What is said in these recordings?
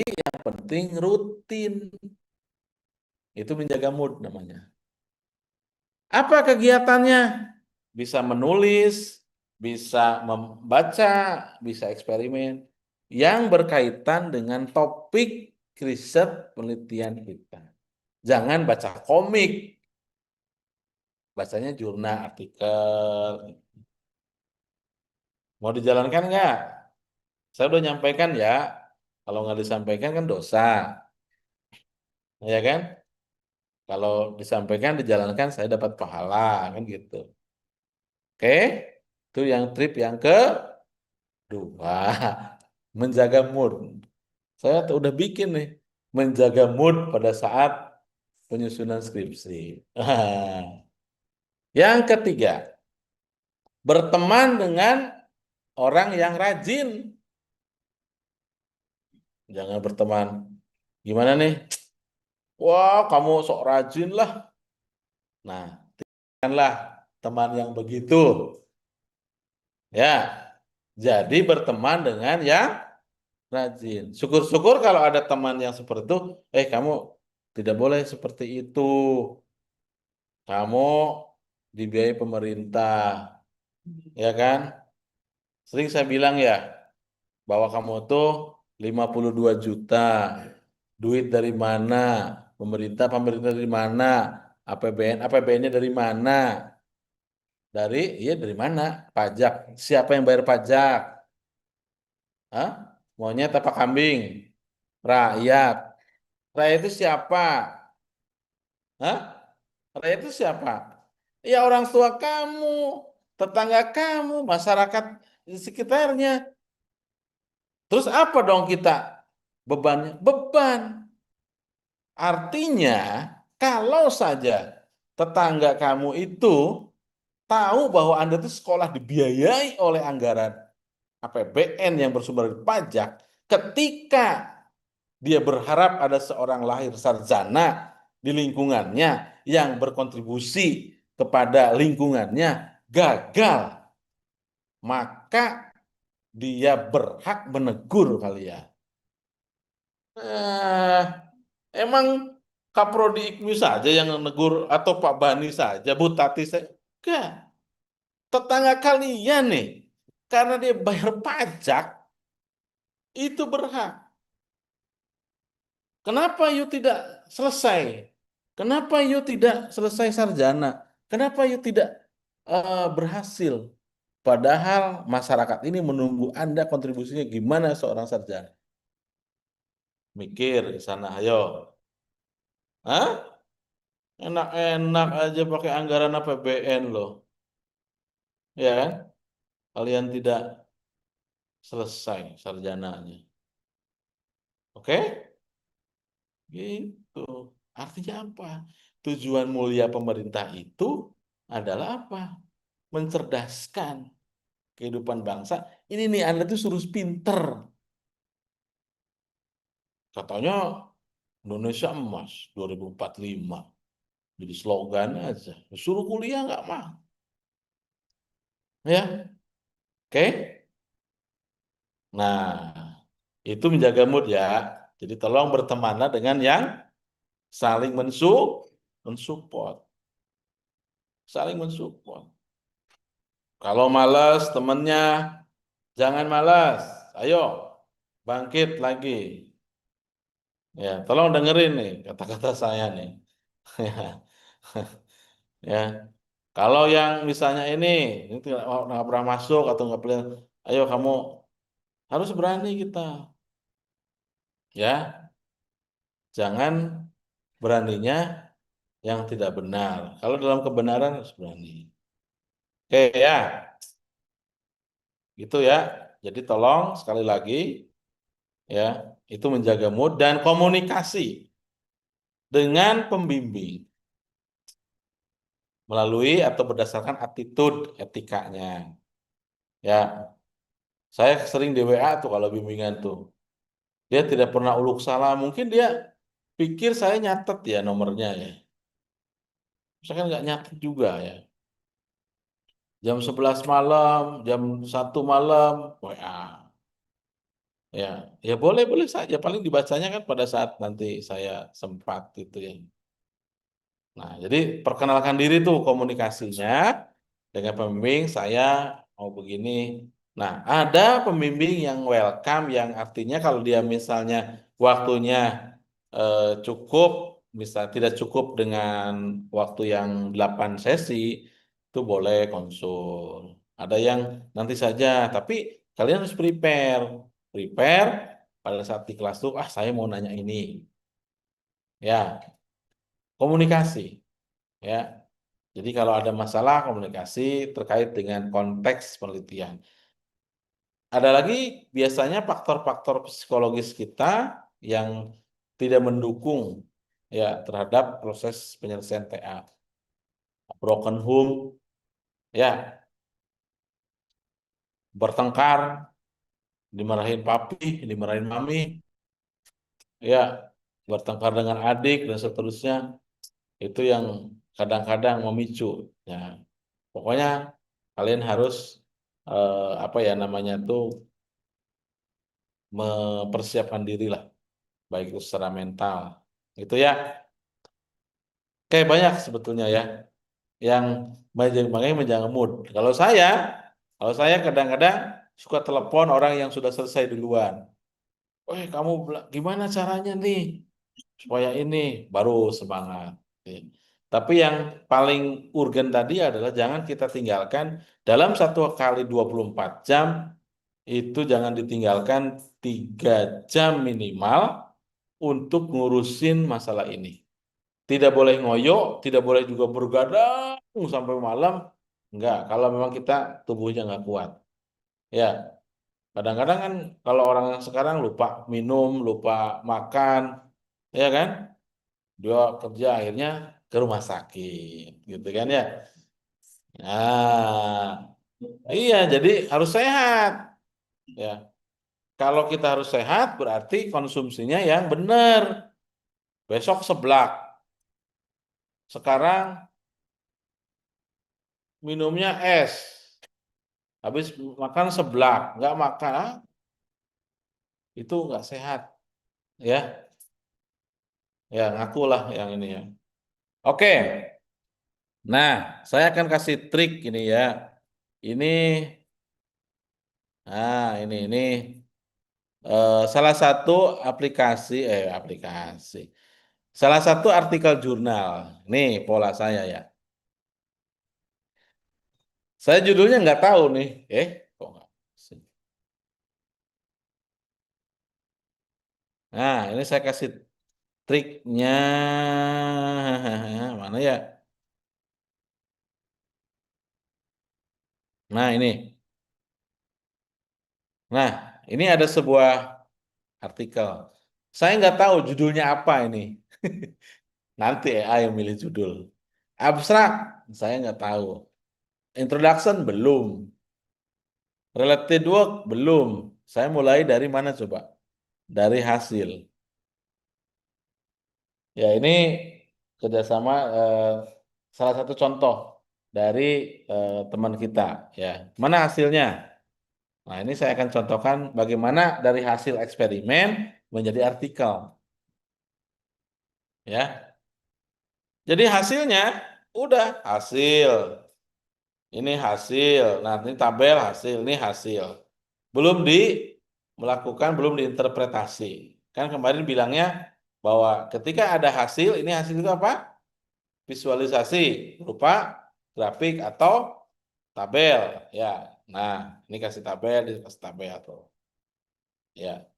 yang penting rutin. Itu menjaga mood namanya. Apa kegiatannya? Bisa menulis, bisa membaca, bisa eksperimen yang berkaitan dengan topik riset penelitian kita. Jangan baca komik, bacanya jurnal, artikel. Mau dijalankan nggak? Saya udah nyampaikan ya. Kalau nggak disampaikan kan dosa, ya kan? Kalau disampaikan, dijalankan, saya dapat pahala, kan gitu. Oke, itu yang trip yang kedua, menjaga mood. Saya tuh udah bikin nih, menjaga mood pada saat penyusunan skripsi. Yang ketiga, berteman dengan orang yang rajin. Jangan berteman. Gimana nih? Wah, kamu sok rajin lah. Nah, tinggalkanlah teman yang begitu. Ya, jadi berteman dengan yang rajin. Syukur-syukur kalau ada teman yang seperti itu, kamu tidak boleh seperti itu. Kamu dibiayai pemerintah, ya kan? Sering saya bilang ya, bahwa kamu tuh 52 juta. Duit dari mana? Pemerintah dari mana? APBN-nya dari mana? Dari mana? Pajak. Siapa yang bayar pajak? Hah? Monyet apa kambing? Rakyat. Rakyat itu siapa? Hah? Rakyat itu siapa? Ya orang tua kamu, tetangga kamu, masyarakat di sekitarnya. Terus apa dong kita bebannya? Beban. Artinya, kalau saja tetangga kamu itu tahu bahwa Anda itu sekolah dibiayai oleh anggaran APBN yang bersumber dari pajak, ketika dia berharap ada seorang lahir sarjana di lingkungannya yang berkontribusi kepada lingkungannya gagal, maka dia berhak menegur kalian. Eh, emang Kaprodi Ikmi saja yang menegur atau Pak Bani saja, Bu Tati saja? Enggak. Tetangga kalian nih, karena dia bayar pajak, itu berhak. Kenapa you tidak selesai? Kenapa you tidak selesai sarjana? Kenapa you tidak berhasil? Padahal masyarakat ini menunggu Anda kontribusinya gimana seorang sarjana. Mikir ke sana, ayo. Hah? Enak-enak aja pakai anggaran APBN loh. Ya kan? Kalian tidak selesai sarjananya. Oke? Gitu. Artinya apa? Tujuan mulia pemerintah itu adalah apa? Mencerdaskan kehidupan bangsa. Ini nih Anda tuh suruh pinter. Katanya Indonesia emas 2045. Jadi slogan aja. Suruh kuliah nggak mah. Ya, oke? Nah, itu menjaga mood ya. Jadi tolong bertemanlah dengan yang saling mensupport. Saling mensupport. Kalau malas temennya, jangan malas. Ayo, bangkit lagi. Ya, tolong dengerin nih kata-kata saya nih. Ya, kalau yang misalnya ini nggak pernah masuk atau nggak pernah, ayo kamu harus berani kita. Ya, jangan beraninya yang tidak benar. Kalau dalam kebenaran harus berani. Oke ya, gitu ya. Jadi tolong sekali lagi ya, itu menjaga mood dan komunikasi dengan pembimbing melalui atau berdasarkan attitude etikanya. Ya, saya sering di WA tuh kalau bimbingan tuh. Dia tidak pernah uluk salah. Mungkin dia pikir saya nyatet ya nomornya ya. Saya kan nggak nyatet juga ya. Jam 11 malam, jam 1 malam, WA. Ya, ya boleh saja. Paling dibacanya kan pada saat nanti saya sempat gitu ya. Nah, jadi perkenalkan diri tuh komunikasinya dengan pembimbing saya mau begini. Nah, ada pembimbing yang welcome yang artinya kalau dia misalnya waktunya cukup, misal tidak cukup dengan waktu yang 8 sesi, itu boleh konsul. Ada yang nanti saja, tapi kalian harus prepare. Prepare pada saat di kelas tuh, ah saya mau nanya ini. Ya, komunikasi. Ya, jadi kalau ada masalah komunikasi terkait dengan konteks penelitian. Ada lagi biasanya faktor-faktor psikologis kita yang tidak mendukung ya terhadap proses penyelesaian TA. Broken home, ya, bertengkar, dimarahin papi, dimarahin mami, ya, bertengkar dengan adik dan seterusnya. Itu yang kadang-kadang memicu. Ya, pokoknya kalian harus apa ya namanya tuh mempersiapkan diri lah, baik itu secara mental. Itu ya, kayak banyak sebetulnya ya, yang makanya menjaga mood. Kalau saya kadang-kadang suka telepon orang yang sudah selesai duluan. Kamu gimana caranya nih supaya ini baru semangat. Oke. Tapi yang paling urgen tadi adalah jangan kita tinggalkan dalam 1 kali 24 jam itu jangan ditinggalkan 3 jam minimal untuk ngurusin masalah ini. Tidak boleh ngoyo, tidak boleh juga bergadang sampai malam. Enggak, kalau memang kita tubuhnya nggak kuat. Ya, kadang-kadang kan kalau orang sekarang lupa minum, lupa makan, ya kan? Dia kerja akhirnya ke rumah sakit, gitu kan ya. Nah, iya, jadi harus sehat. Ya, kalau kita harus sehat berarti konsumsinya yang benar. Besok seblak, sekarang minumnya es. Habis makan seblak, nggak makan, itu nggak sehat, ya. Ya, ngakulah yang ini ya. Oke, nah saya akan kasih trik ini ya. Ini, ini salah satu aplikasi, salah satu artikel jurnal. Nih pola saya ya. Saya judulnya nggak tahu nih. Kok nggak sih? Nah, ini saya kasih triknya. Mana ya? Nah, ini. Nah, ini ada sebuah artikel. Saya nggak tahu judulnya apa ini. Nanti AI yang milih judul. Abstrak, saya nggak tahu. Introduction, belum. Related work, belum. Saya mulai dari mana coba? Dari hasil. Ya, ini kerjasama salah satu contoh dari teman kita. Ya, mana hasilnya? Nah, ini saya akan contohkan bagaimana dari hasil eksperimen menjadi artikel. Ya, jadi hasilnya udah hasil. Ini hasil. Nah, ini tabel hasil. Ini hasil. Belum belum diinterpretasi. Kan kemarin bilangnya bahwa ketika ada hasil, ini hasil itu apa? Visualisasi berupa grafik atau tabel. Ya, nah ini kasih tabel, ini kasih tabel tuh. Ya,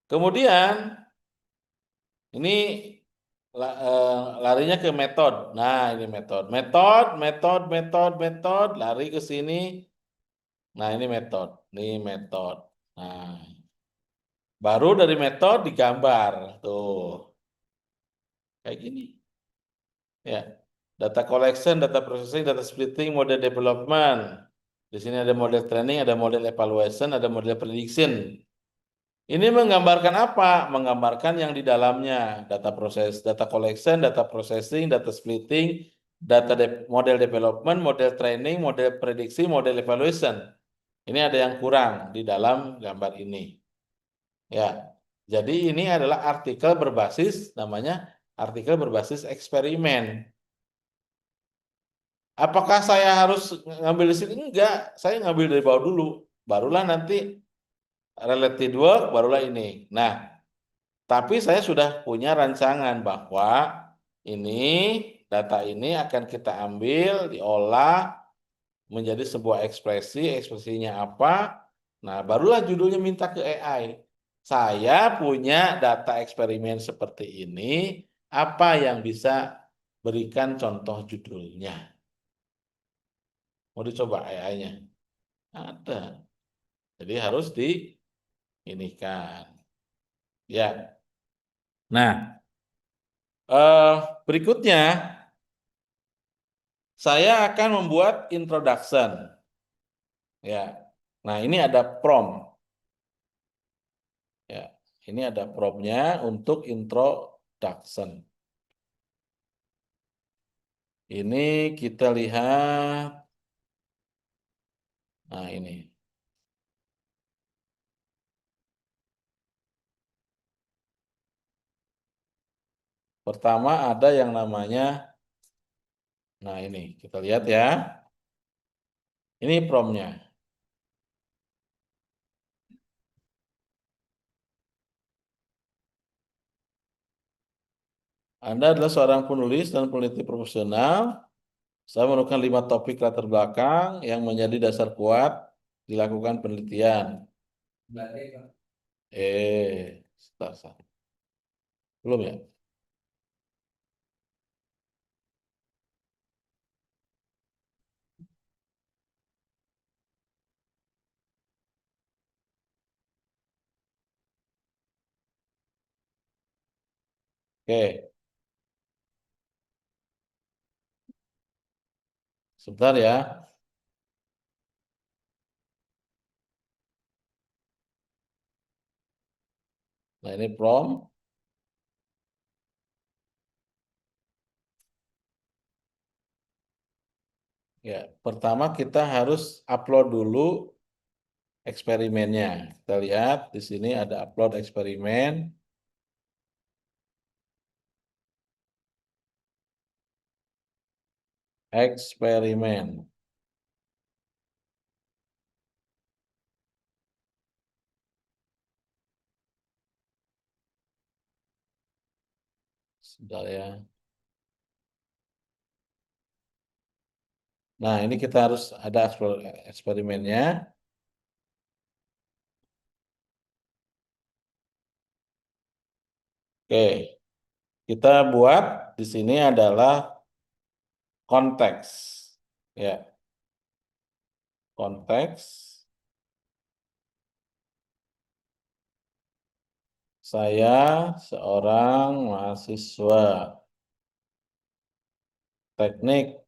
kemudian ini larinya ke metode. Nah, ini metode, metode, lari ke sini. Nah, ini metode, Nah, baru dari metode digambar tuh kayak gini. Ya, data collection, data processing, data splitting, model development. Di sini ada model training, ada model evaluation, ada model prediction. Ini menggambarkan apa? Menggambarkan yang di dalamnya, data proses, data collection, data processing, data splitting, model development, model training, model prediksi, model evaluation. Ini ada yang kurang di dalam gambar ini. Ya. Jadi ini adalah artikel berbasis namanya artikel berbasis eksperimen. Apakah saya harus ngambil di sini? Enggak, saya ngambil dari bawah dulu. Barulah nanti related work, barulah ini. Nah, tapi saya sudah punya rancangan bahwa ini data ini akan kita ambil, diolah menjadi sebuah ekspresi, ekspresinya apa? Nah, barulah judulnya minta ke AI. Saya punya data eksperimen seperti ini, apa yang bisa berikan contoh judulnya? Mau dicoba AI-nya? Ada. Jadi harus diinikan. Ya. Nah, eh, berikutnya saya akan membuat introduction. Ya. Nah, ini ada prompt. Ya. Ini ada promptnya untuk introduction. Ini kita lihat. Nah, ini. Pertama ada yang namanya, nah ini kita lihat ya. Ini promptnya. Anda adalah seorang penulis dan peneliti profesional. Saya menemukan 5 topik latar belakang yang menjadi dasar kuat dilakukan penelitian. Sebentar, sebentar. Belum ya? Oke, sebentar ya. Nah, ini prompt. Ya, pertama kita harus upload dulu eksperimennya. Kita lihat di sini ada upload eksperimen. Eksperimen. Sebentar ya. Nah, ini kita harus ada eksperimennya. Oke, kita buat di sini adalah konteks. Ya, konteks. Saya seorang mahasiswa teknik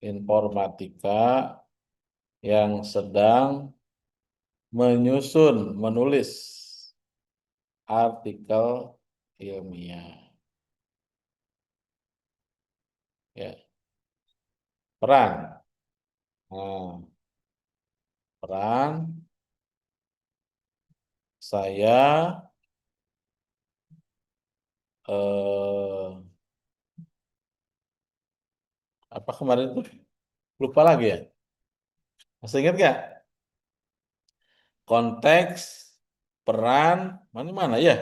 informatika yang sedang menulis artikel ilmiah. Ya, peran. Nah, peran saya eh, apa kemarin tuh? Lupa lagi ya. Masih ingat gak? Konteks, peran, mana mana ya?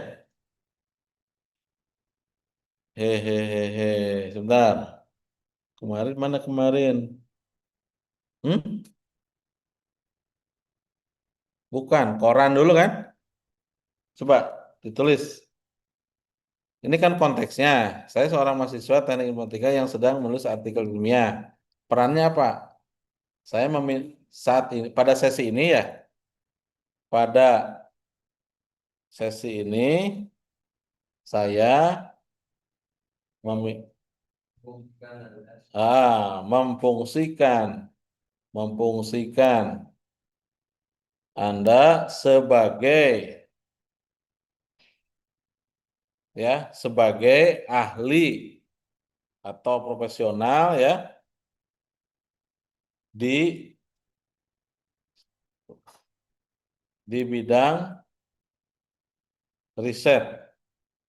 Hehehe, sebentar. Kemarin mana kemarin? Hmm? Bukan, koran dulu kan? Coba ditulis. Ini kan konteksnya. Saya seorang mahasiswa teknik informatika yang sedang menulis artikel ilmiah. Perannya apa? Saya saat ini pada sesi ini ya, pada sesi ini saya memi- memfungsikan memfungsikan Anda sebagai sebagai ahli atau profesional ya di di bidang riset,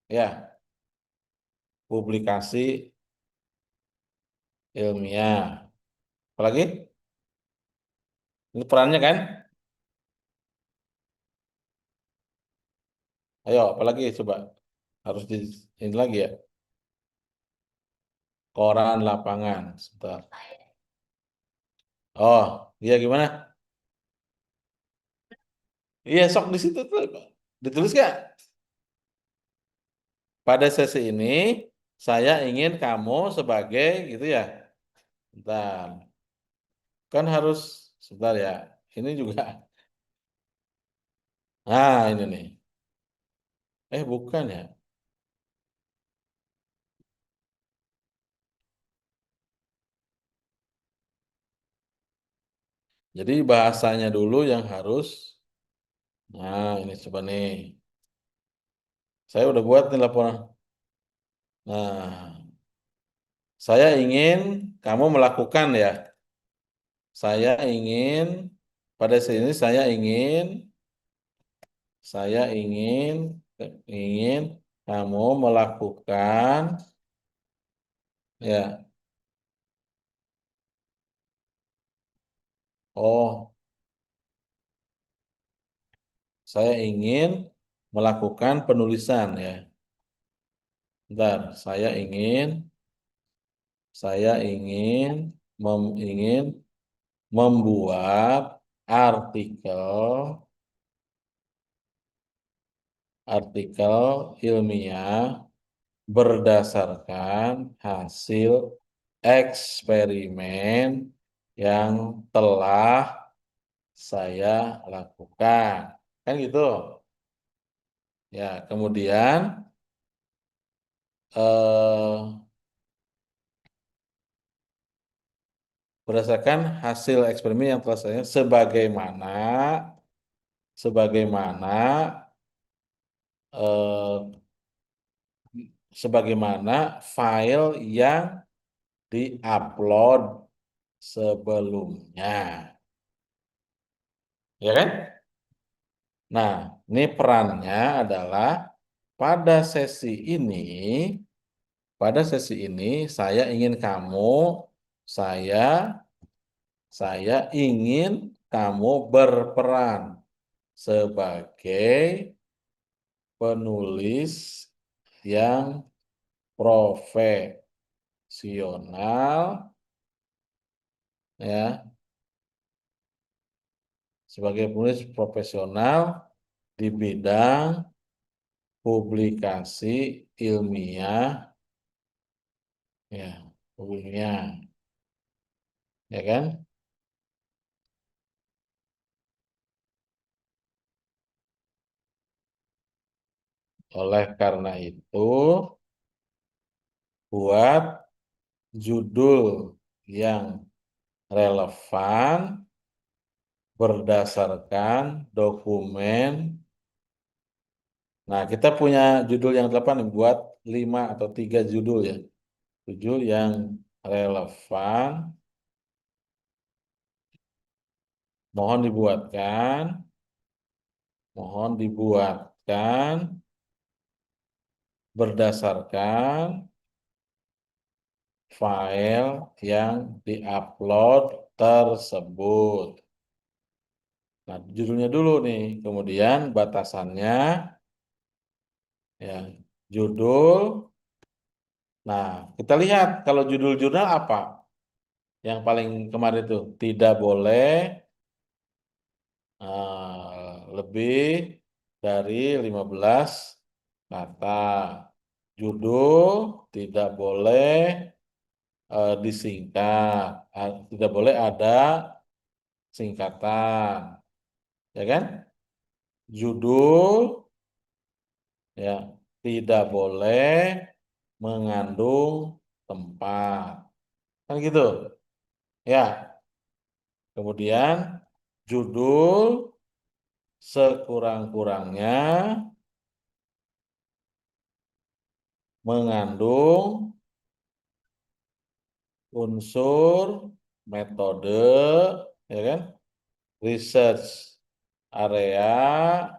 ya, publikasi ilmiah. Apalagi? Ini perannya kan? Ayo, apalagi coba. Harus di ini lagi ya. Koran lapangan. Sebentar. Oh, iya gimana? Iya, sok di situ tuh. Ditulis gak? Pada sesi ini, saya ingin kamu sebagai gitu ya. Bentar. Kan harus, sebentar ya. Ini juga. Nah, ini nih. Bukan ya. Jadi bahasanya dulu yang harus. Nah, ini coba nih. Saya udah buat nih laporan. Nah, saya ingin kamu melakukan ya. Saya ingin pada sini saya ingin kamu melakukan ya. Oh, saya ingin melakukan penulisan ya. Bentar, saya ingin membuat artikel artikel ilmiah berdasarkan hasil eksperimen yang telah saya lakukan. Kan gitu. Ya, kemudian eh, berdasarkan hasil eksperimen yang telah saya sebagaimana eh, sebagaimana file yang diupload sebelumnya. Ya kan? Nah, ini perannya adalah pada sesi ini, pada sesi ini saya saya ingin kamu berperan sebagai penulis yang profesional ya, sebagai penulis profesional di bidang publikasi ilmiah ya, ilmiah ya kan? Oleh karena itu, buat judul yang relevan berdasarkan dokumen. Nah, kita punya judul yang 8 nih, buat 5 atau 3 judul ya. Judul yang relevan, mohon dibuatkan, mohon dibuatkan berdasarkan file yang diupload tersebut. Nah, judulnya dulu nih, kemudian batasannya ya, judul. Nah, kita lihat kalau judul jurnal apa yang paling kemarin itu tidak boleh lebih dari 15 kata. Judul tidak boleh disingkat, tidak boleh ada singkatan, ya kan? Judul ya tidak boleh mengandung tempat, kan gitu. Ya, kemudian judul sekurang-kurangnya mengandung unsur metode, ya kan? Research area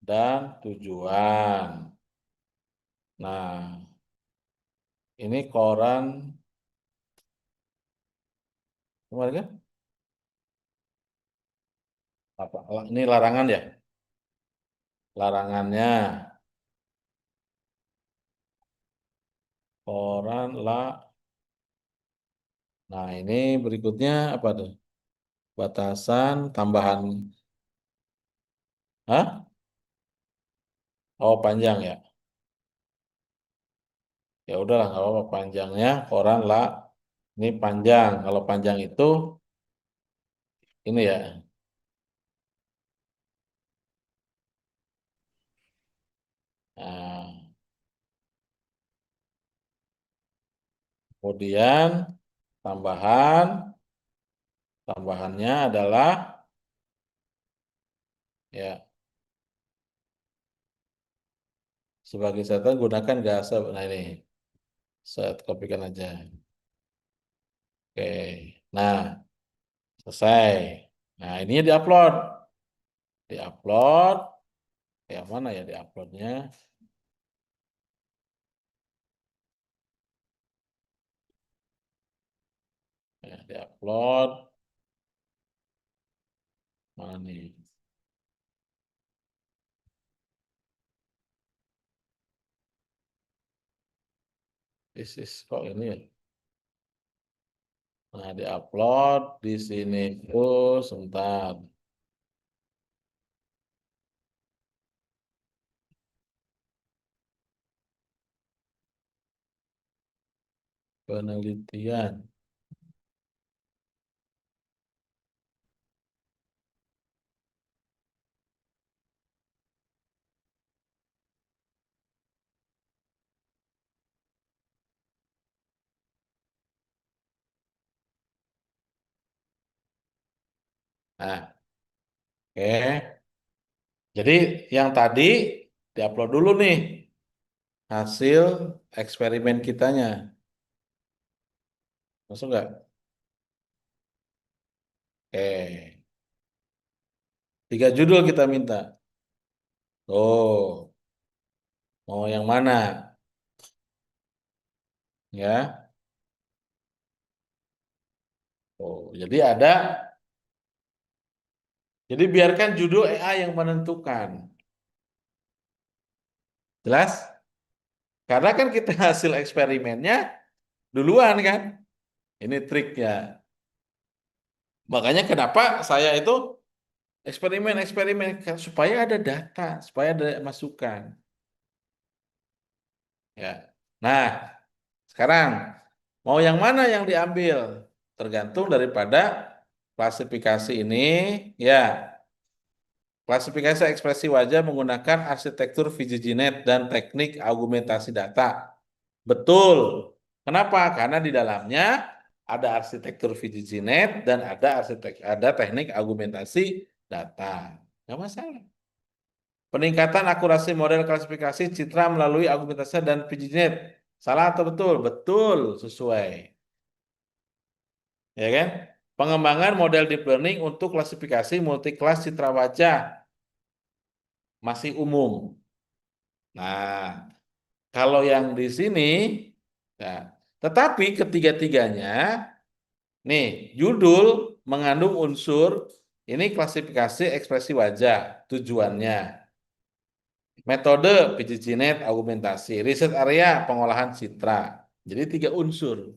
dan tujuan. Nah, ini koran, kemarin kan? Apa? Ini larangan ya? Larangannya, koran la. Nah, ini berikutnya apa tuh? Batasan tambahan. Hah? Oh, panjang ya. Ya udahlah, nggak apa-apa panjangnya koran la. Ini panjang. Kalau panjang itu ini ya. Nah, kemudian tambahan, tambahannya adalah ya sebagai catatan gunakan gasa. Nah ini saya kopikan aja. Oke. Nah, selesai. Nah, ini diupload. Diupload. Yang mana ya diuploadnya? Ya, diupload. Mana nih? Kok ini ya? Nah, diupload di sini. Oh, sebentar. Penelitian. Nah, oke. Jadi yang tadi diupload dulu nih hasil eksperimen kitanya. Masuk nggak? Oke. 3 judul kita minta. Oh, mau yang mana? Ya. Oh, jadi biarkan judul AI yang menentukan. Jelas? Karena kan kita hasil eksperimennya duluan kan. Ini triknya. Makanya kenapa saya itu eksperimen-eksperimen supaya ada data, supaya ada masukan. Ya. Nah, sekarang mau yang mana yang diambil? Tergantung daripada klasifikasi ini. Ya, klasifikasi ekspresi wajah menggunakan arsitektur VijiGNet dan teknik augmentasi data. Betul. Kenapa? Karena di dalamnya ada arsitektur VijiGNet dan ada teknik augmentasi data. Nggak masalah. Peningkatan akurasi model klasifikasi citra melalui augmentasi dan VijiGNet. Salah atau betul? Betul, sesuai. Ya kan? Pengembangan model deep learning untuk klasifikasi multiklas citra wajah masih umum. Nah, kalau yang di sini, nah, tetapi ketiga-tiganya, nih, judul mengandung unsur ini klasifikasi ekspresi wajah, tujuannya. Metode PJJ-Net augmentasi, riset area pengolahan citra. Jadi 3 unsur.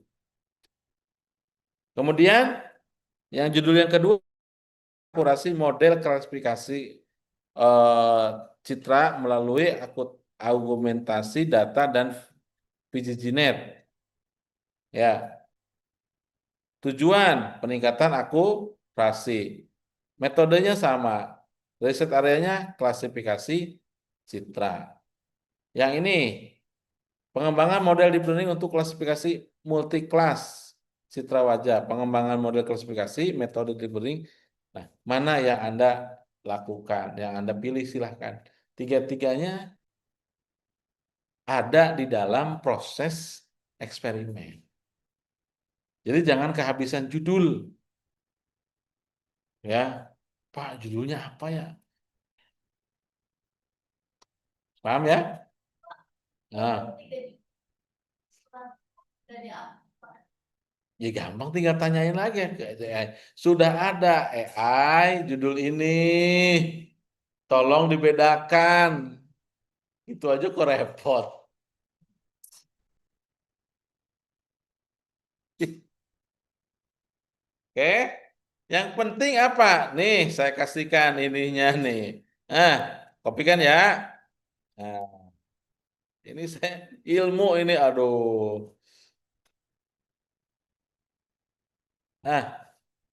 Kemudian yang judul yang kedua, akurasi model klasifikasi eh, citra melalui augmentasi data dan PJJ-Net. Ya, tujuan peningkatan akurasi. Metodenya sama. Riset areanya klasifikasi citra. Yang ini pengembangan model deep learning untuk klasifikasi multiklas citra wajah. Pengembangan model klasifikasi metode deep learning. Nah, mana yang Anda lakukan, yang Anda pilih silahkan. Tiga-tiganya ada di dalam proses eksperimen. Jadi jangan kehabisan judul. Ya, Pak, judulnya apa ya? Paham ya? Nah, ya gampang tinggal tanyain lagi ke AI. Sudah ada AI judul ini. Tolong dibedakan. Itu aja kok repot. Oke. Yang penting apa? Nih, saya kasihkan ininya nih. Nah, kopikan ya. Nah, ini saya ilmu ini, aduh. Nah,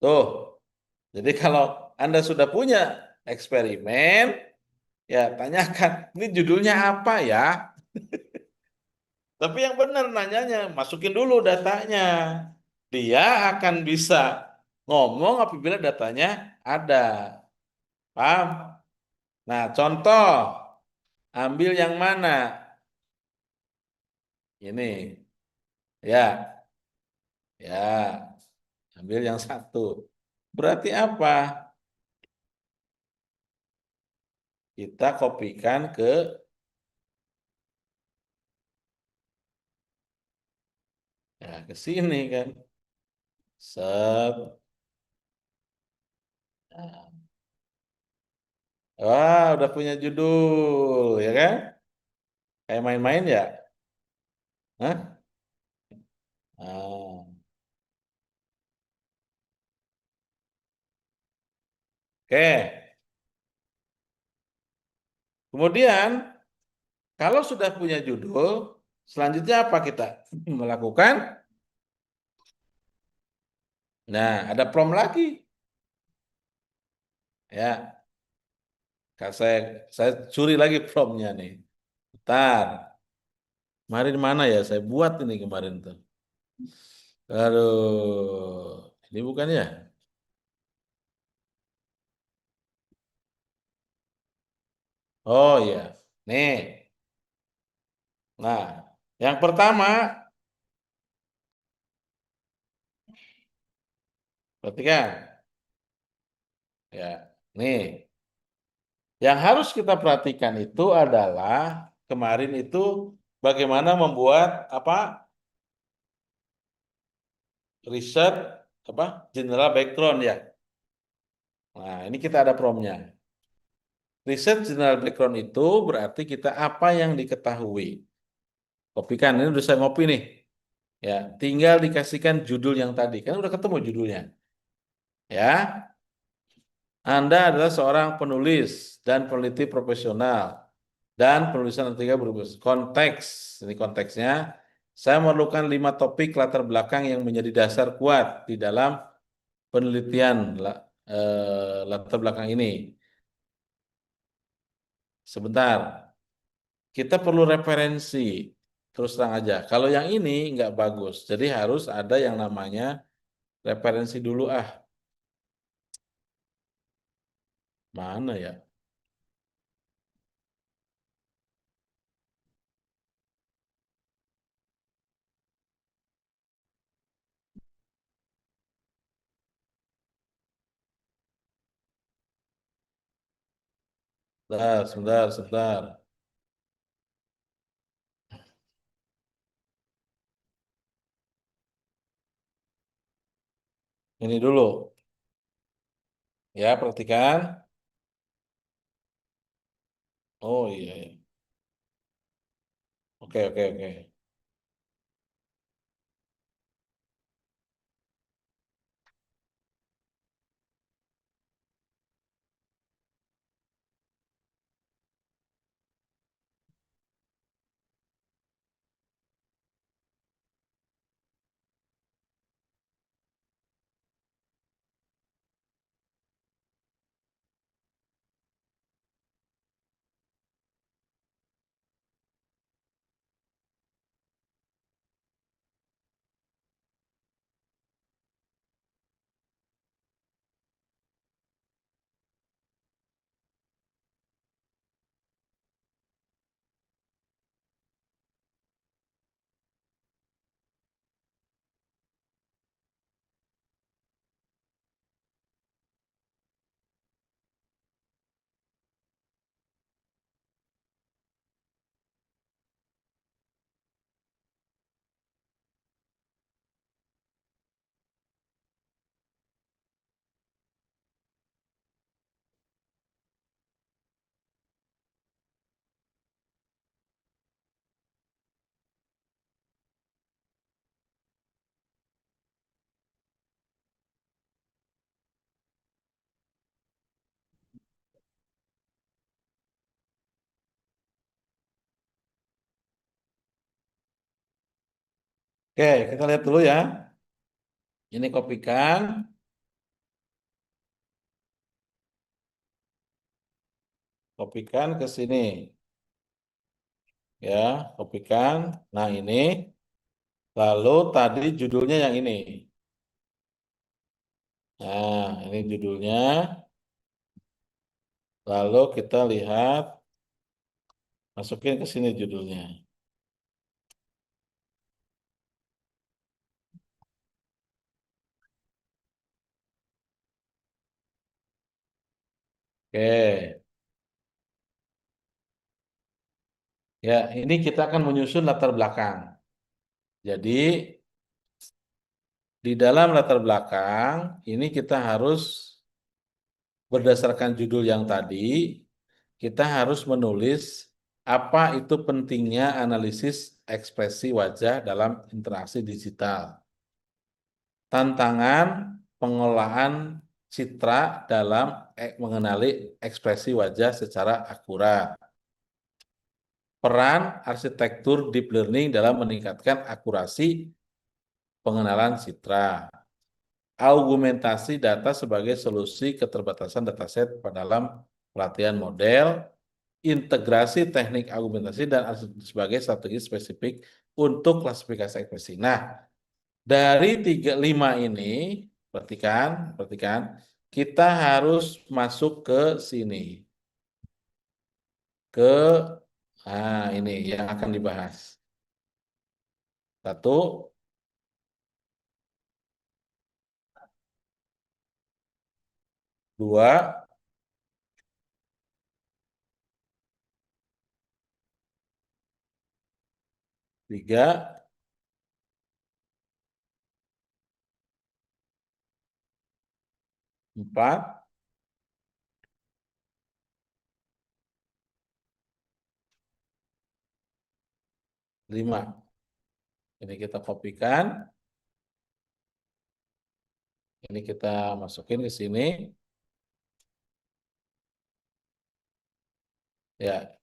tuh. Jadi kalau Anda sudah punya eksperimen, ya tanyakan, ini judulnya apa ya? Tapi yang benar nanyanya, masukin dulu datanya. Dia akan bisa ngomong apabila datanya ada. Paham? Nah, contoh, ambil yang mana? Ini, ya, ya, ambil yang satu. Berarti apa? Kita kopikan ke sini kan. Set. Wah, udah punya judul, ya kan? Kayak main-main ya? Hah? Ah, oke. Kemudian, kalau sudah punya judul, selanjutnya apa kita melakukan? Nah, ada prompt lagi. Ya, saya curi lagi promptnya nih. Bentar. Kemarin mana ya? Saya buat ini kemarin tuh. Aduh, ini bukan ya? Oh iya, nih. Nah, yang pertama, perhatikan. Ya, nih. Yang harus kita perhatikan itu adalah kemarin itu bagaimana membuat apa riset apa general background ya. Nah, ini kita ada promnya. Riset general background itu berarti kita apa yang diketahui. Kopikan, ini udah saya ngopi nih. Ya, tinggal dikasihkan judul yang tadi. Kan udah ketemu judulnya. Ya, Anda adalah seorang penulis dan peneliti profesional. Dan penulisan ketiga berbasis konteks. Ini konteksnya. Saya memerlukan 5 topik latar belakang yang menjadi dasar kuat di dalam penelitian latar belakang ini. Sebentar, kita perlu referensi. Terus terang aja. Kalau yang ini nggak bagus. Jadi harus ada yang namanya referensi dulu ah. Mana ya? Sebentar, sebentar, sebentar. Ini dulu. Ya, perhatikan. Oh iya, iya. Oke, oke, oke. Oke, kita lihat dulu ya. Ini kopikan, kopikan ke sini. Ya, kopikan. Nah, ini. Lalu tadi judulnya yang ini. Nah, ini judulnya. Lalu kita lihat, masukin ke sini judulnya. Oke. Ya, ini kita akan menyusun latar belakang. Jadi, di dalam latar belakang, ini kita harus berdasarkan judul yang tadi, kita harus menulis apa itu pentingnya analisis ekspresi wajah dalam interaksi digital. Tantangan pengolahan citra dalam mengenali ekspresi wajah secara akurat. Peran arsitektur deep learning dalam meningkatkan akurasi pengenalan citra. Argumentasi data sebagai solusi keterbatasan dataset dalam pelatihan model, integrasi teknik argumentasi dan sebagai strategi spesifik untuk klasifikasi ekspresi. Nah, dari 35 ini, perhatikan, perhatikan, kita harus masuk ke sini, ke ini yang akan dibahas. Satu, dua, tiga, empat, lima. Ini kita kopikan, ini kita masukin ke sini. Ya,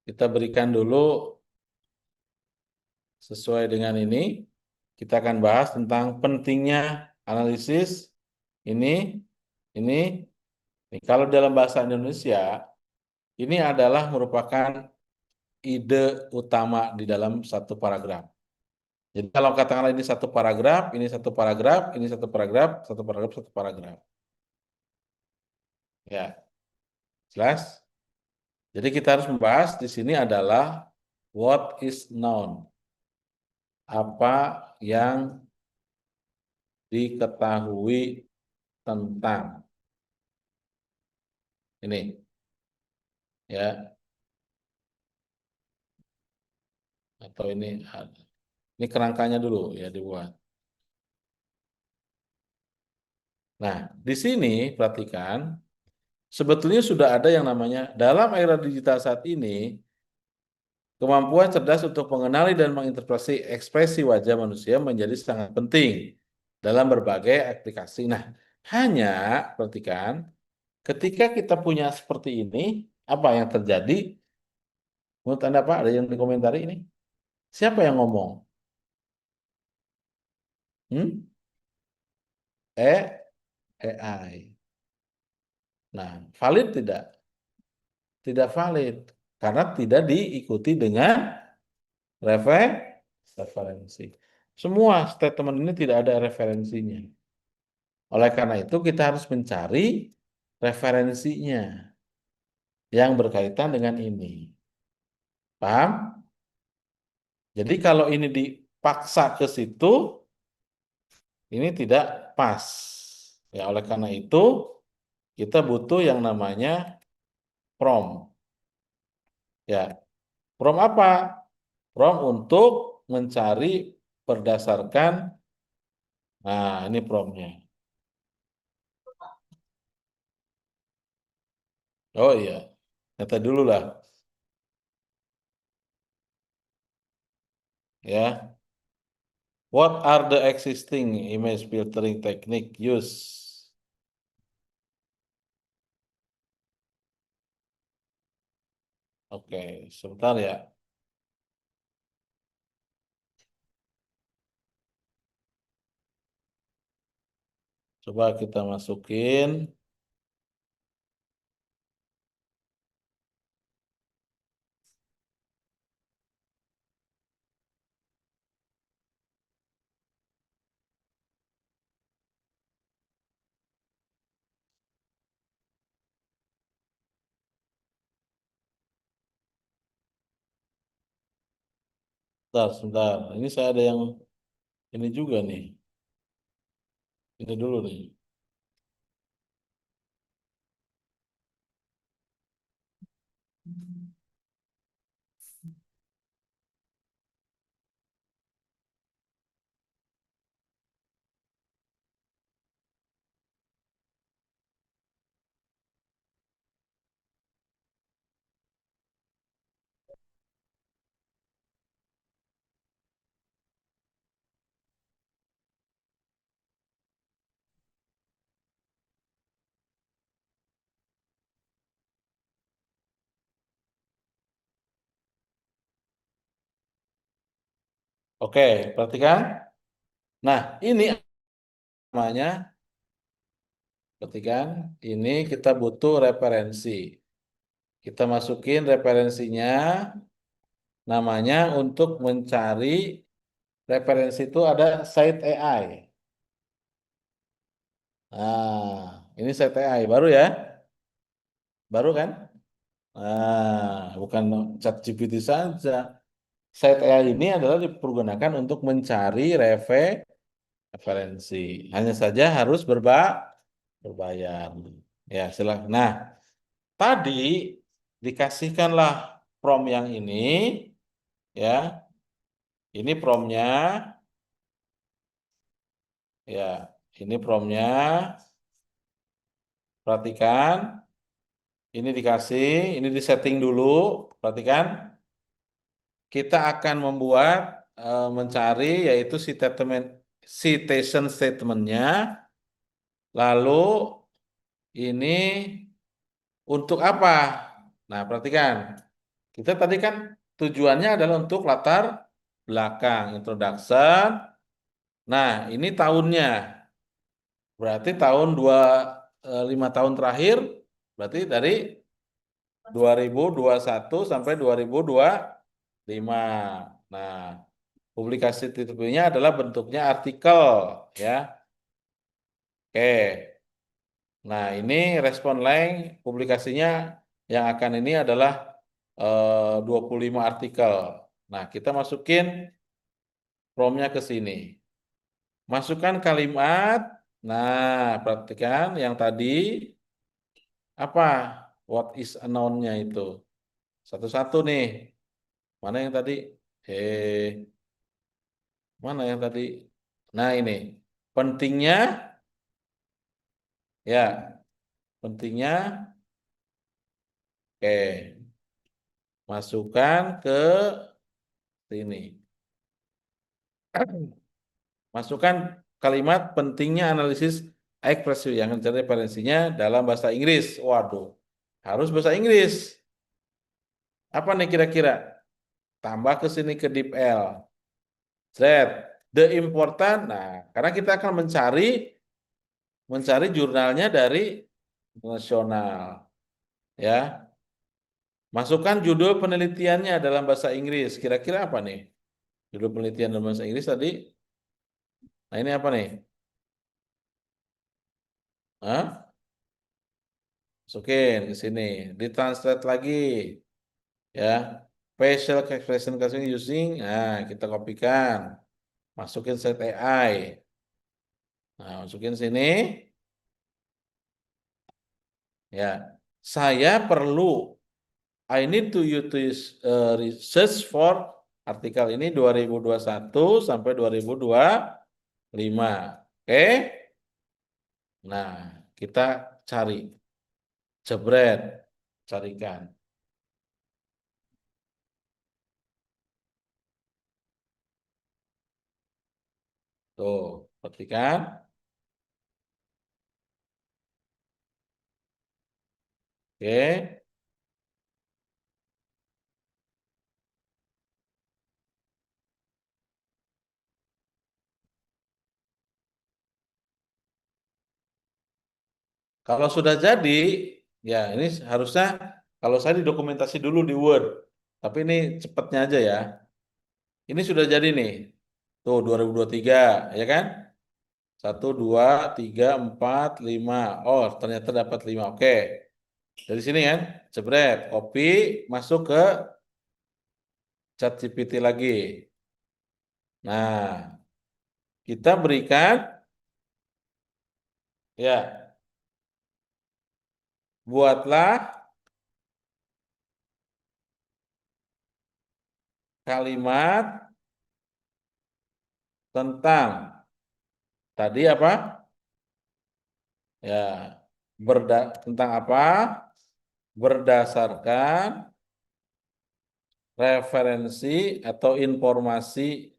kita berikan dulu sesuai dengan ini. Kita akan bahas tentang pentingnya analisis ini, ini. Nih, kalau dalam bahasa Indonesia, ini adalah merupakan ide utama di dalam satu paragraf. Jadi kalau katakanlah ini satu paragraf, ini satu paragraf, ini satu paragraf, satu paragraf, satu paragraf. Ya, jelas. Jadi kita harus membahas di sini adalah what is known. Apa yang diketahui tentang ini, ya, atau ini kerangkanya dulu ya dibuat. Nah, di sini perhatikan, sebetulnya sudah ada yang namanya dalam era digital saat ini, kemampuan cerdas untuk mengenali dan menginterpretasi ekspresi wajah manusia menjadi sangat penting dalam berbagai aplikasi. Nah, hanya perhatikan, ketika kita punya seperti ini, apa yang terjadi? Menurut Anda Pak, ada yang dikomentari ini? Siapa yang ngomong? Hmm? AI. Nah, valid tidak? Tidak valid. Karena tidak diikuti dengan referensi. Semua statement ini tidak ada referensinya. Oleh karena itu kita harus mencari referensinya yang berkaitan dengan ini. Paham? Jadi kalau ini dipaksa ke situ, ini tidak pas. Ya, oleh karena itu kita butuh yang namanya prompt. Ya, prompt apa? Prompt untuk mencari berdasarkan, nah ini promptnya. Oh iya, nyata dulu lah. Ya, what are the existing image filtering technique used? Oke, sebentar ya. Coba kita masukin. Sebentar, sebentar. Ini saya ada yang ini juga nih. Ini dulu nih. Oke, perhatikan. Nah, ini namanya, perhatikan. Ini kita butuh referensi. Kita masukin referensinya, namanya untuk mencari referensi itu ada site AI. Nah, ini site AI baru ya, baru kan? Nah, bukan ChatGPT saja. Site AI ini adalah dipergunakan untuk mencari referensi. Hanya saja harus berbayar. Ya, silakan. Nah, tadi dikasihkanlah prompt yang ini, ya. Ini promptnya, ya. Ini promptnya. Perhatikan. Ini dikasih, ini disetting dulu. Perhatikan. Kita akan membuat mencari yaitu citation statementnya. Lalu ini untuk apa? Nah, perhatikan. Kita tadi kan tujuannya adalah untuk latar belakang, introduction. Nah, ini tahunnya. Berarti tahun 5 tahun terakhir, berarti dari 2021 sampai 2025. Nah, publikasi titulnya adalah bentuknya artikel, ya. Oke. Nah, ini respon line publikasinya yang akan ini adalah 25 artikel. Nah, kita masukin promnya ke sini. Masukkan kalimat. Nah, perhatikan yang tadi apa? What is a noun-nya itu? Satu-satu nih. Mana yang tadi? Mana yang tadi? Nah, ini. Pentingnya, ya, pentingnya, oke. Masukkan ke sini. Masukkan kalimat pentingnya analisis ekspresi yang mencari referensinya dalam bahasa Inggris. Waduh, harus bahasa Inggris. Apa nih kira-kira? Tambah ke sini ke deep L. Z. The important. Nah, karena kita akan mencari jurnalnya dari nasional, ya. Masukkan judul penelitiannya dalam bahasa Inggris. Kira-kira apa nih? Judul penelitian dalam bahasa Inggris tadi. Nah, ini apa nih? Hah? Masukin ke sini. Ditranslate lagi, ya. Facial expression casting using. Nah, kita kopikan. Masukin set AI. Nah, masukin sini. Ya. Saya perlu. I need to use research for artikel ini 2021 sampai 2025. Oke? Nah, kita cari, jebret, carikan. Tuh, perhatikan. Oke. Kalau sudah jadi, ya ini harusnya kalau saya didokumentasi dulu di Word. Tapi ini cepatnya aja ya. Ini sudah jadi nih. Tuh 2023, ya kan? Satu, dua, tiga, empat, lima. Oh, ternyata dapat lima. Oke. Dari sini kan, jebret, copy, masuk ke ChatGPT lagi. Nah, kita berikan, ya, buatlah kalimat tentang tadi apa? Ya, tentang apa? Berdasarkan referensi atau informasi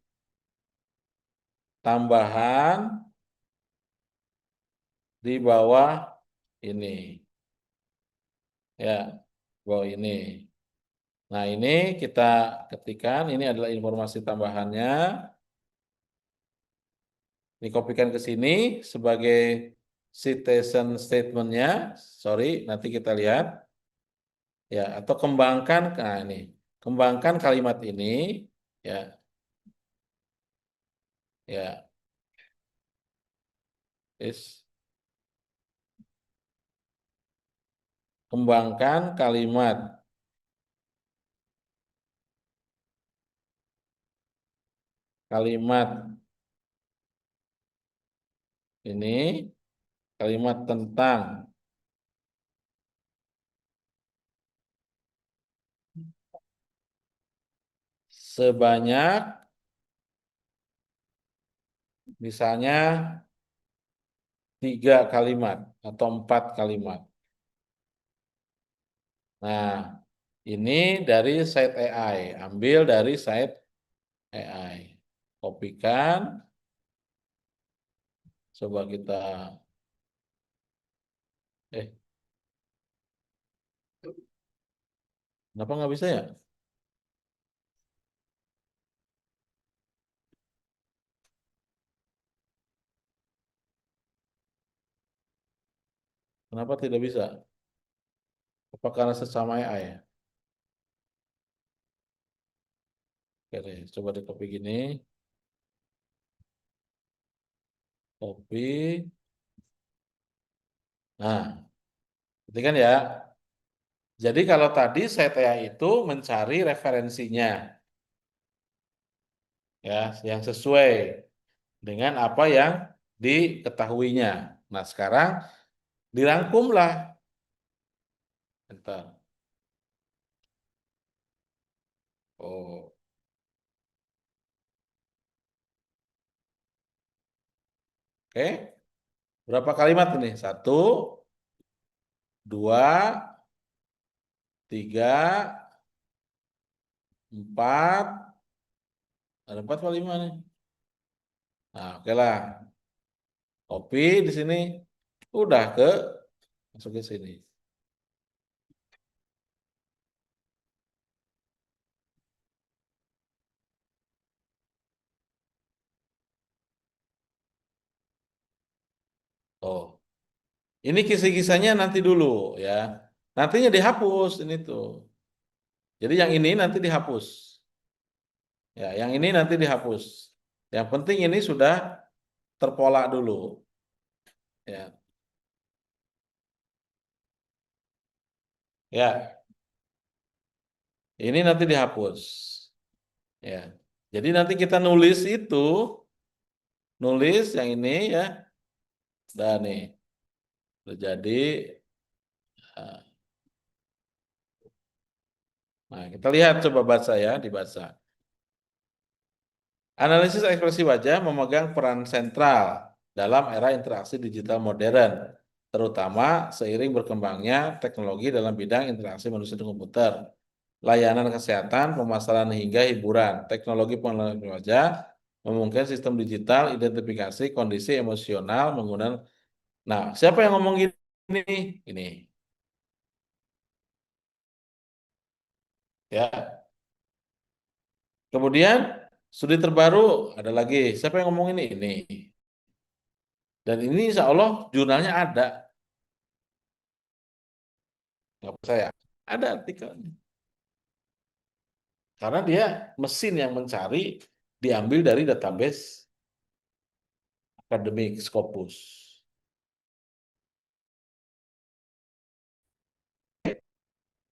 tambahan di bawah ini. Ya, bawah ini. Nah, ini kita ketikkan, ini adalah informasi tambahannya. Dikopikan ke sini sebagai citation statement-nya. Sorry, nanti kita lihat. Ya, atau kembangkan, nah ini. Kembangkan kalimat ini. Ya, ya, is. Kembangkan kalimat ini, kalimat tentang sebanyak, misalnya 3 kalimat atau 4 kalimat. Nah, ini dari site AI, ambil dari site AI, kopikan, coba kita, eh, kenapa nggak bisa ya? Kenapa tidak bisa? Apa karena sesama AI ya? Oke deh, coba di copy gini, copy. Nah, berarti kan ya. Jadi kalau tadi saya itu mencari referensinya, ya, yang sesuai dengan apa yang diketahuinya. Nah, sekarang dirangkumlah. Bentar. Oh, oke. Berapa kalimat ini? Satu, dua, tiga, empat. Ada 4 atau 5 nih. Nah, oke lah. Copy di sini. Udah masuk ke sini. Oh, ini kisah-kisahnya nanti dulu ya. Nantinya dihapus ini tuh. Jadi yang ini nanti dihapus. Ya, yang ini nanti dihapus. Yang penting ini sudah terpola dulu. Ya, ya. Ini nanti dihapus. Ya. Jadi nanti kita nulis itu, nulis yang ini ya. Dan nih, udah jadi. Nah, kita lihat coba baca ya, dibaca. Analisis ekspresi wajah memegang peran sentral dalam era interaksi digital modern, terutama seiring berkembangnya teknologi dalam bidang interaksi manusia dan komputer, layanan kesehatan, pemasaran hingga hiburan. Teknologi pengenalan wajah memungkinkan sistem digital identifikasi kondisi emosional menggunakan. Nah, siapa yang ngomong gini? Ini, ya. Kemudian studi terbaru ada lagi. Siapa yang ngomong ini? Ini. Dan ini insya Allah jurnalnya ada. Nggak percaya? Ada artikelnya. Karena dia mesin yang mencari diambil dari database akademik Scopus.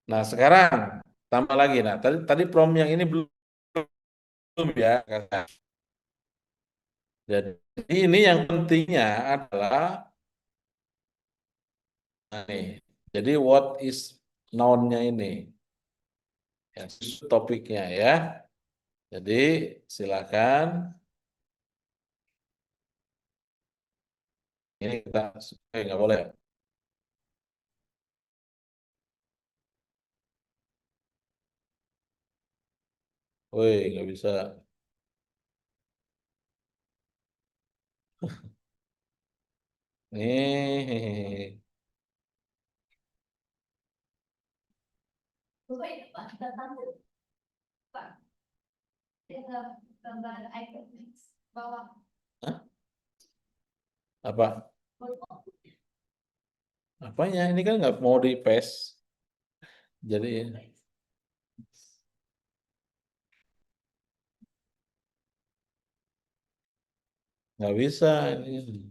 Nah, sekarang tambah lagi. Nah, tadi tadi prom yang ini belum ya. Jadi ini yang pentingnya adalah nah, nih. Jadi what is noun-nya ini. Ya, topiknya ya. Jadi silakan. Ini kita nggak boleh. Woi, nggak bisa. Nih. Hah? Apa? Apanya? Ini kan nggak mau di paste. Jadi nggak bisa ini.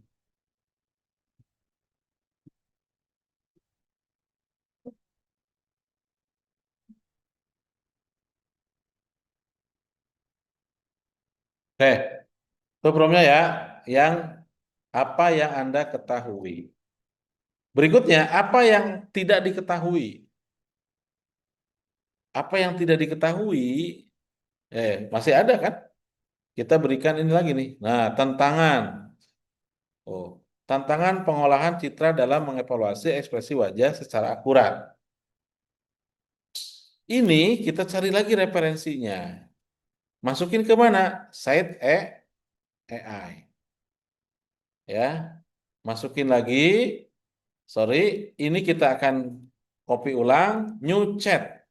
Oke, itu problemnya ya. Yang apa yang Anda ketahui? Berikutnya, apa yang tidak diketahui? Apa yang tidak diketahui? Masih ada kan? Kita berikan ini lagi nih. Nah, tantangan. Oh, tantangan pengolahan citra dalam mengevaluasi ekspresi wajah secara akurat. Ini kita cari lagi referensinya. Masukin ke mana? Site AI. Ya, masukin lagi. Sorry, ini kita akan copy ulang. New chat.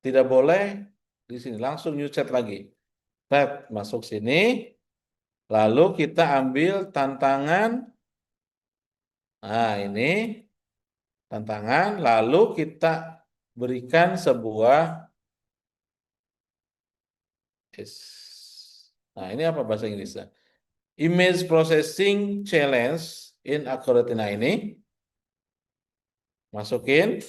Tidak boleh di sini. Langsung new chat lagi. Tab, masuk sini. Lalu kita ambil tantangan. Nah, ini tantangan. Lalu kita berikan sebuah nah, ini apa bahasa Inggrisnya? Image Processing Challenge in Acroretina ini. Masukin.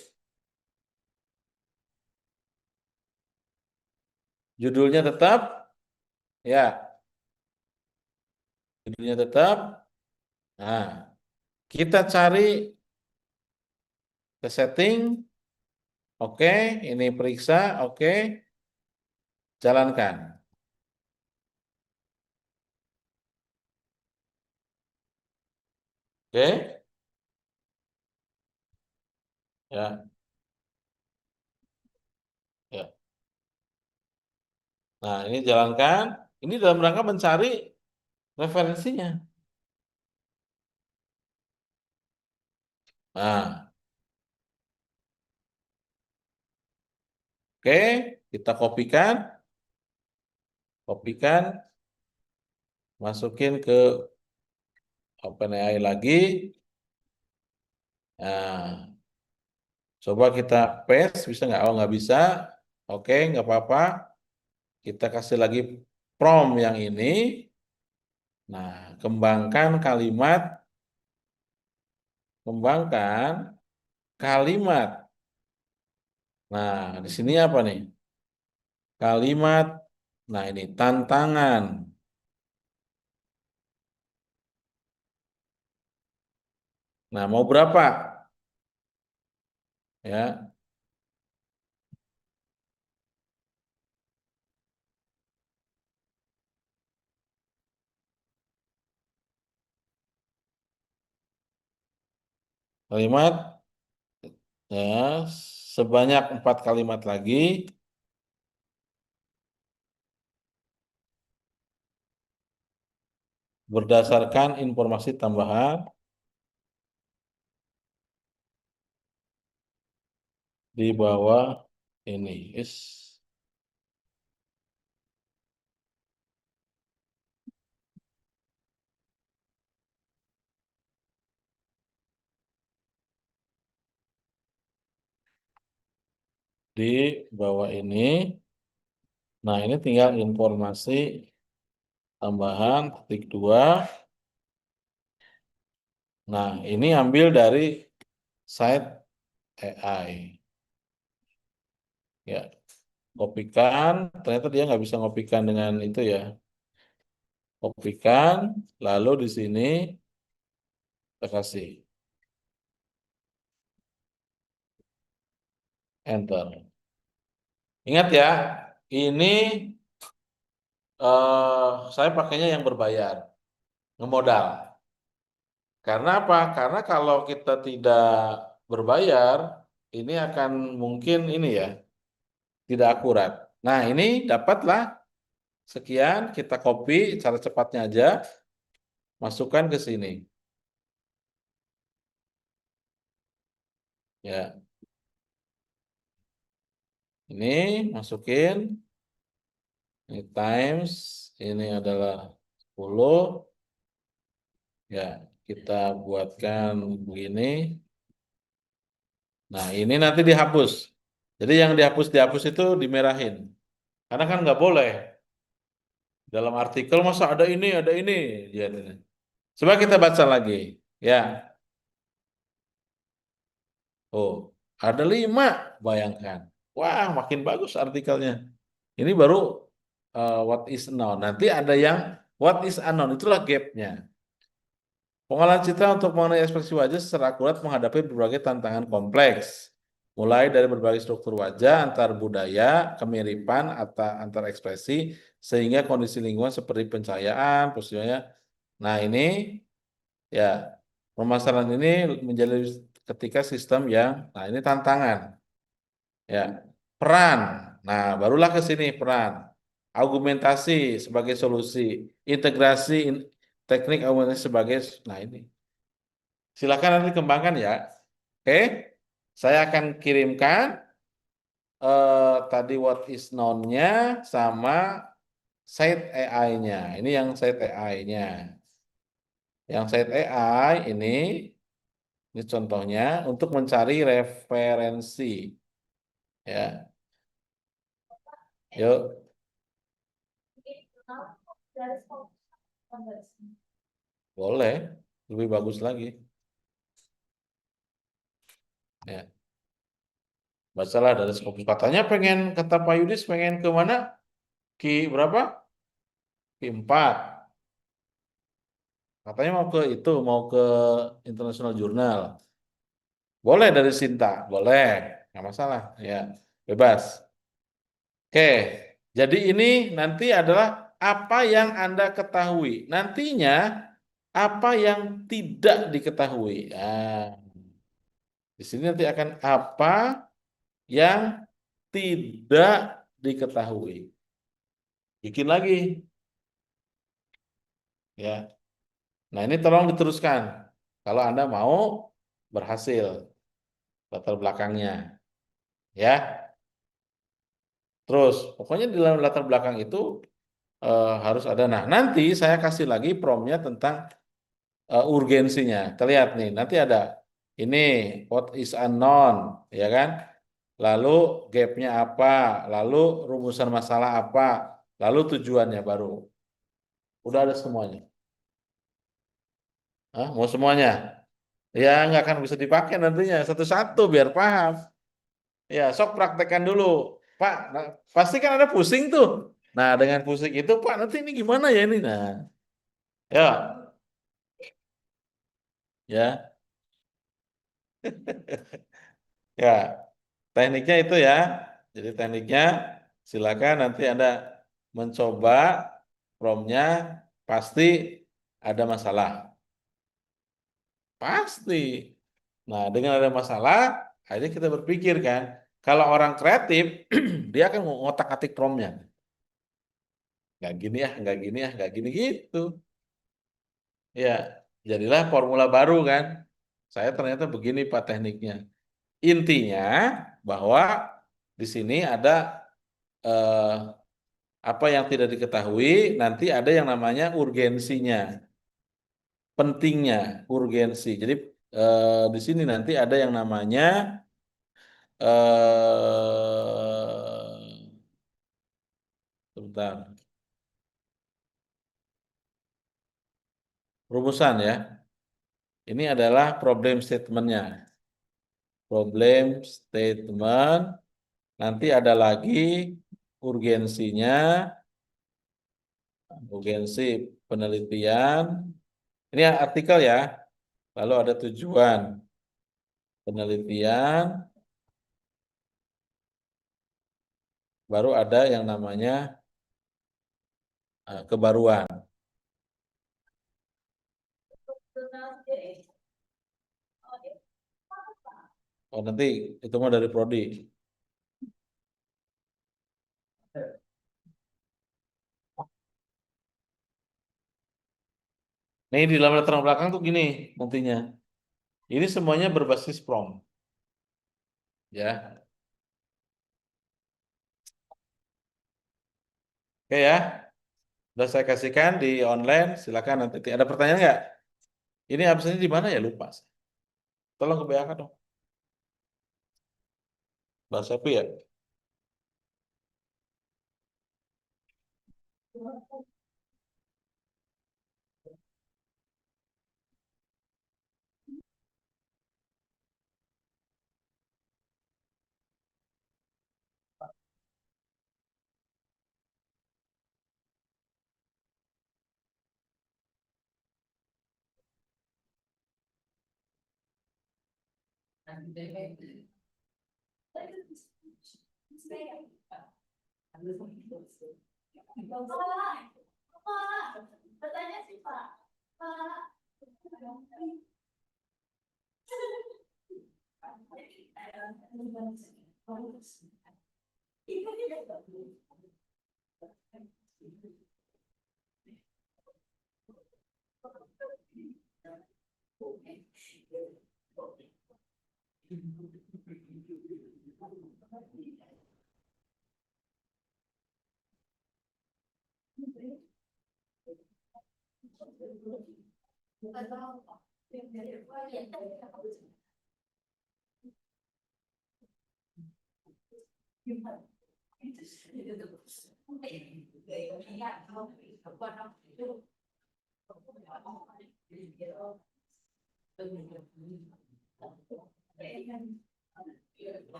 Judulnya tetap. Ya, judulnya tetap. Nah, kita cari ke setting. Oke, ini periksa. Oke, jalankan. Oke, ya, ya. Nah, ini jalankan. Ini dalam rangka mencari referensinya. Nah, oke, kita kopikan, kopikan, masukin ke OpenAI lagi. Nah, coba kita paste, bisa nggak? Oh, nggak bisa. Oke, nggak apa-apa. Kita kasih lagi prompt yang ini. Nah, kembangkan kalimat. Nah, di sini apa nih? Kalimat. Nah, ini tantangan. Nah, mau berapa? Ya, kalimat ya sebanyak 4 kalimat lagi berdasarkan informasi tambahan di bawah ini. di bawah ini. Nah, ini tinggal informasi tambahan titik 2. Nah, ini ambil dari site AI. Ya, kopikan. Ternyata dia nggak bisa ngopikan dengan itu ya. Kopikan, lalu di sini kita kasih enter. Ingat ya, ini saya pakainya yang berbayar, ngemodal. Karena apa? Karena kalau kita tidak berbayar, ini akan mungkin ini ya, tidak akurat. Nah, ini dapatlah sekian, kita copy cara cepatnya aja, masukkan ke sini. Ya, ini masukin, ini times, ini adalah 10. Ya, kita buatkan begini. Nah, ini nanti dihapus. Jadi yang dihapus-dihapus itu dimerahin. Karena kan nggak boleh. Dalam artikel masa ada ini, ada ini. Ya, ini. Coba kita baca lagi. Ya, oh, ada 5. Bayangkan. Wah, makin bagus artikelnya. Ini baru what is known. Nanti ada yang what is unknown. Itulah gapnya. Pengolahan citra untuk mengenai ekspresi wajah secara akurat menghadapi berbagai tantangan kompleks. Mulai dari berbagai struktur wajah, antar budaya, kemiripan, atau antar ekspresi, sehingga kondisi lingkungan seperti pencahayaan, posisinya. Nah ini ya permasalahan ini menjadi ketika sistem yang, nah ini tantangan. Ya, peran. Nah barulah ke sini peran. Argumentasi sebagai solusi, integrasi teknik argumentasi sebagai, nah ini. Silakan nanti dikembangkan ya. Oke, saya akan kirimkan tadi what is known-nya sama site AI-nya. Ini yang site AI-nya. Yang site AI ini contohnya untuk mencari referensi. Ya, yuk, boleh, lebih bagus lagi. Ya, bacalah dari Scopus. Katanya pengen, kata Pak Yudis pengen ke mana? Ki berapa? Ki 4. Katanya mau ke itu, mau ke International Journal. Boleh dari Sinta, boleh, nggak masalah, ya, bebas. Oke, jadi ini nanti adalah apa yang Anda ketahui. Nantinya apa yang tidak diketahui. Nah, di sini nanti akan apa yang tidak diketahui. Bikin lagi, ya. Nah, ini tolong diteruskan. Kalau Anda mau berhasil latar belakangnya, ya. Terus, pokoknya di dalam latar belakang itu harus ada. Nah, nanti saya kasih lagi promnya tentang urgensinya. Terlihat nih, nanti ada ini what is unknown, ya kan? Lalu gapnya apa? Lalu rumusan masalah apa? Lalu tujuannya baru. Udah ada semuanya. Hah? Mau semuanya? Ya, nggak akan bisa dipakai nantinya satu-satu biar paham. Ya, sok praktekkan dulu. Pak, nah, pasti kan ada pusing tuh. Nah, dengan pusing itu, Pak, nanti ini gimana ya ini? Nah, ya, ya, ya. Tekniknya itu ya. Jadi tekniknya silakan nanti Anda mencoba promnya pasti ada masalah. Pasti. Nah, dengan ada masalah, akhirnya kita berpikir kan, kalau orang kreatif, dia akan ngotak-atik promnya. Nggak gini ya, nggak gini ya, nggak gini gitu. Ya, jadilah formula baru kan. Saya ternyata begini Pak tekniknya. Intinya bahwa di sini ada eh, apa yang tidak diketahui, nanti ada yang namanya urgensinya, pentingnya, urgensi. Jadi di sini nanti ada yang namanya Sebentar. Rumusan ya. Ini adalah problem statementnya. Problem statement. Nanti ada lagi urgensinya, urgensi penelitian. Ini artikel ya. Lalu ada tujuan penelitian. Baru ada yang namanya kebaruan. Oh nanti itu mah dari prodi. Nih di dalam latar belakang tuh gini nantinya. Ini semuanya berbasis prompt, ya. Oke ya. Udah saya kasihkan di online. Silakan nanti. Ada pertanyaan nggak? Ini absennya di mana ya lupa. Tolong kebanyakan dong. Bahasa apa ya?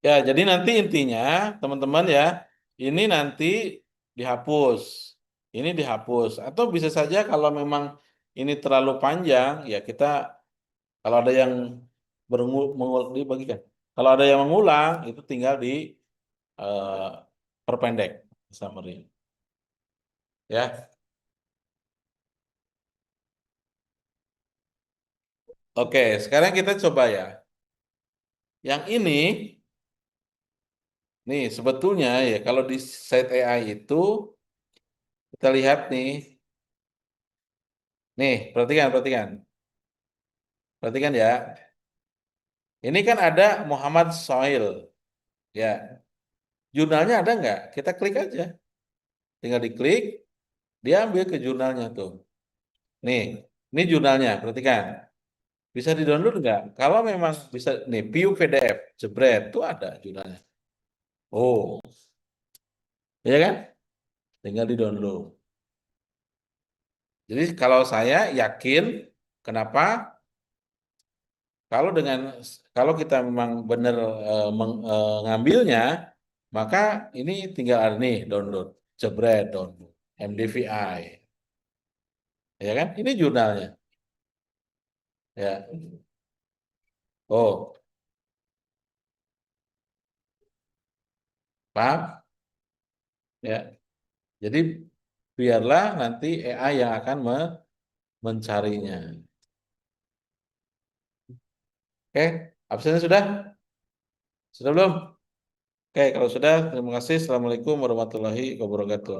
Ya, jadi nanti intinya teman-teman ya, ini nanti dihapus. Ini dihapus. Atau bisa saja kalau memang ini terlalu panjang, ya kita Kalau ada yang mengulang dibagikan. Kalau ada yang mengulang itu tinggal di eh, perpendek summary. Ya. Oke, sekarang kita coba ya. Yang ini nih sebetulnya ya kalau di site AI itu kita lihat nih. Nih, perhatikan, perhatikan. Perhatikan ya. Ini kan ada Muhammad Soil. Ya, jurnalnya ada nggak? Kita klik aja. Tinggal diklik, dia ambil ke jurnalnya tuh. Nih, ini jurnalnya, perhatikan. Bisa di-download nggak? Kalau memang bisa, nih, view PDF, jebret, itu ada jurnalnya. Oh, ya kan? Tinggal di-download. Jadi kalau saya yakin, kenapa? Kalau dengan kalau kita memang benar ngambilnya, maka ini tinggal ada nih download, jebret download, MDVI, ya kan? Ini jurnalnya, ya. Oh, paham? Ya. Jadi biarlah nanti AI yang akan mencarinya. Oke, absennya sudah? Sudah belum? Oke, kalau sudah, terima kasih. Assalamualaikum warahmatullahi wabarakatuh.